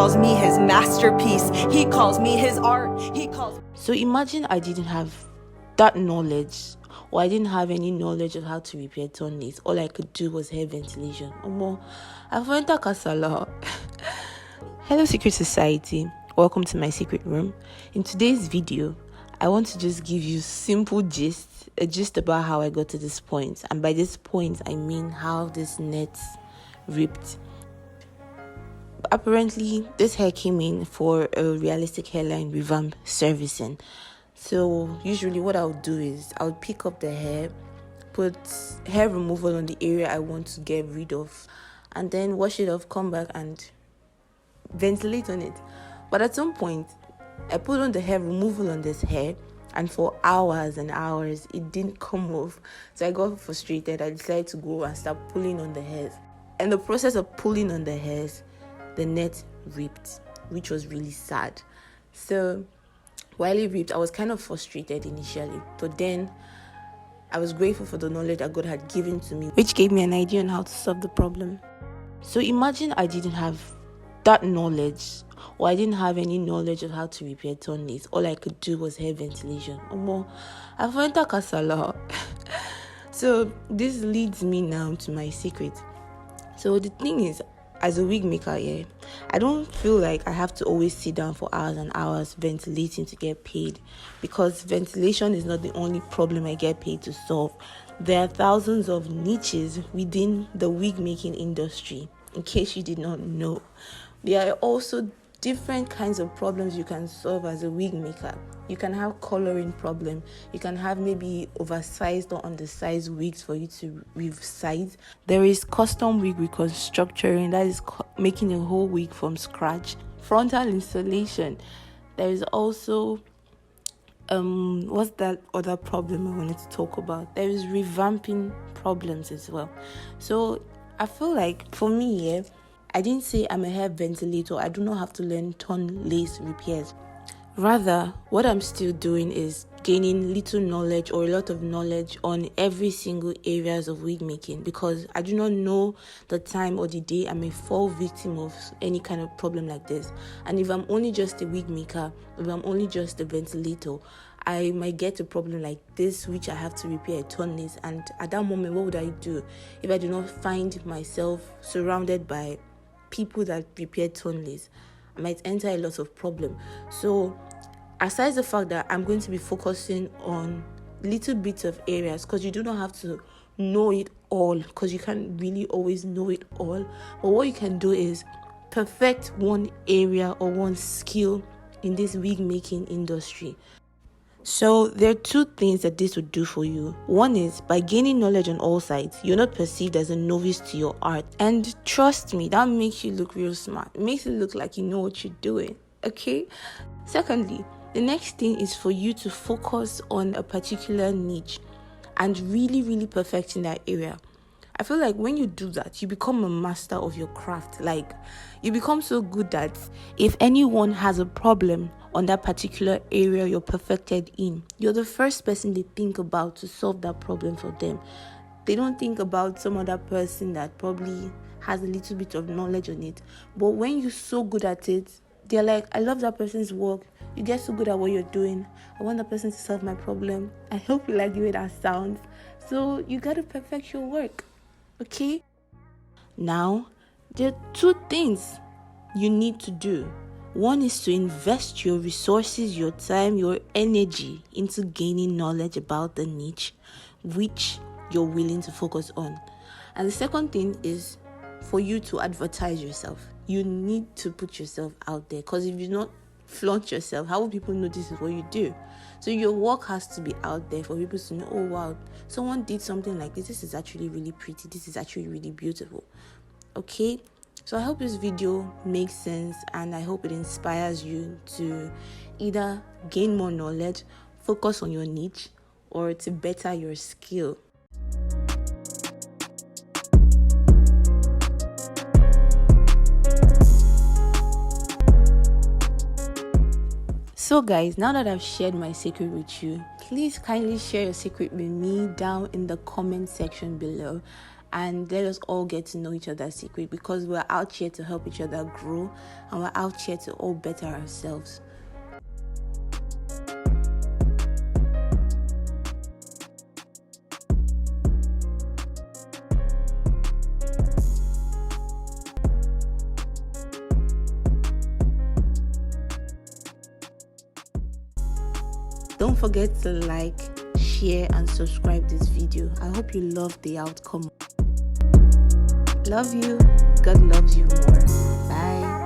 calls me his masterpiece. He calls me his art. He calls. So imagine I didn't have that knowledge, or I didn't have any knowledge of how to repair tunnels. All I could do was air ventilation. I've entered CASALA. Hello, Secret Society. Welcome to my secret room. In today's video, I want to just give you a gist about how I got to this point. And by this point, I mean how this net ripped. Apparently, this hair came in for a realistic hairline revamp servicing. So usually what I would do is I would pick up the hair, put hair removal on the area I want to get rid of, and then wash it off, come back and ventilate on it. But at some point, I put on the hair removal on this hair, and for hours and hours, it didn't come off. So I got frustrated. I decided to go and start pulling on the hairs. In the process of pulling on the hairs, the net ripped, which was really sad. So while it ripped, I was kind of frustrated initially, but then I was grateful for the knowledge that God had given to me, which gave me an idea on how to solve the problem. So imagine I didn't have that knowledge, or I didn't have any knowledge of how to repair tunnels. All I could do was air ventilation. I've entered CASALA. So this leads me now to my secret. So the thing is, as a wig maker, I don't feel like I have to always sit down for hours and hours ventilating to get paid, because ventilation is not the only problem I get paid to solve. There are thousands of niches within the wig making industry, in case you did not know. There are also different kinds of problems you can solve as a wig maker. You can have coloring problem. You can have maybe oversized or undersized wigs for you to resize. There is custom wig reconstructing, that is making a whole wig from scratch. Frontal installation. There is also what's that other problem I wanted to talk about? There is revamping problems as well. So I feel like for me, I didn't say I'm a hair ventilator. I do not have to learn ton lace repairs. Rather, what I'm still doing is gaining little knowledge or a lot of knowledge on every single areas of wig making, because I do not know the time or the day I may fall victim of any kind of problem like this. And if I'm only just a wig maker, if I'm only just a ventilator, I might get a problem like this, which I have to repair a ton lace. And at that moment, what would I do if I do not find myself surrounded by people that repair tunnels? I might enter a lot of problem. So aside the fact that I'm going to be focusing on little bits of areas, because you do not have to know it all, because you can't really always know it all, but what you can do is perfect one area or one skill in this wig making industry. So there are two things that this would do for you. One is, by gaining knowledge on all sides, you're not perceived as a novice to your art. And trust me, that makes you look real smart. It makes it look like you know what you're doing. Okay? Secondly, the next thing is for you to focus on a particular niche and really, really perfecting that area. I feel like when you do that, you become a master of your craft. Like, you become so good that if anyone has a problem on that particular area you're perfected in, you're the first person they think about to solve that problem for them. They don't think about some other person that probably has a little bit of knowledge on it. But when you're so good at it, they're like, I love that person's work. You get so good at what you're doing. I want that person to solve my problem. I hope you like the way that sounds. So you got to perfect your work. Okay? Now, there are two things you need to do. One is to invest your resources, your time, your energy into gaining knowledge about the niche which you're willing to focus on. And the second thing is for you to advertise yourself. You need to put yourself out there, because if you not flaunt yourself, how will people know this is what you do? So your work has to be out there for people to know, oh wow, someone did something like this. This is actually really pretty. This is actually really beautiful. Okay? So I hope this video makes sense, and I hope it inspires you to either gain more knowledge, focus on your niche, or to better your skill. So guys, now that I've shared my secret with you, please kindly share your secret with me down in the comment section below. and let us all get to know each other's secret, because we're out here to help each other grow, and we're out here to all better ourselves. Don't forget to like, share, and subscribe this video. I hope you love the outcome. Love you. God loves you more. Bye.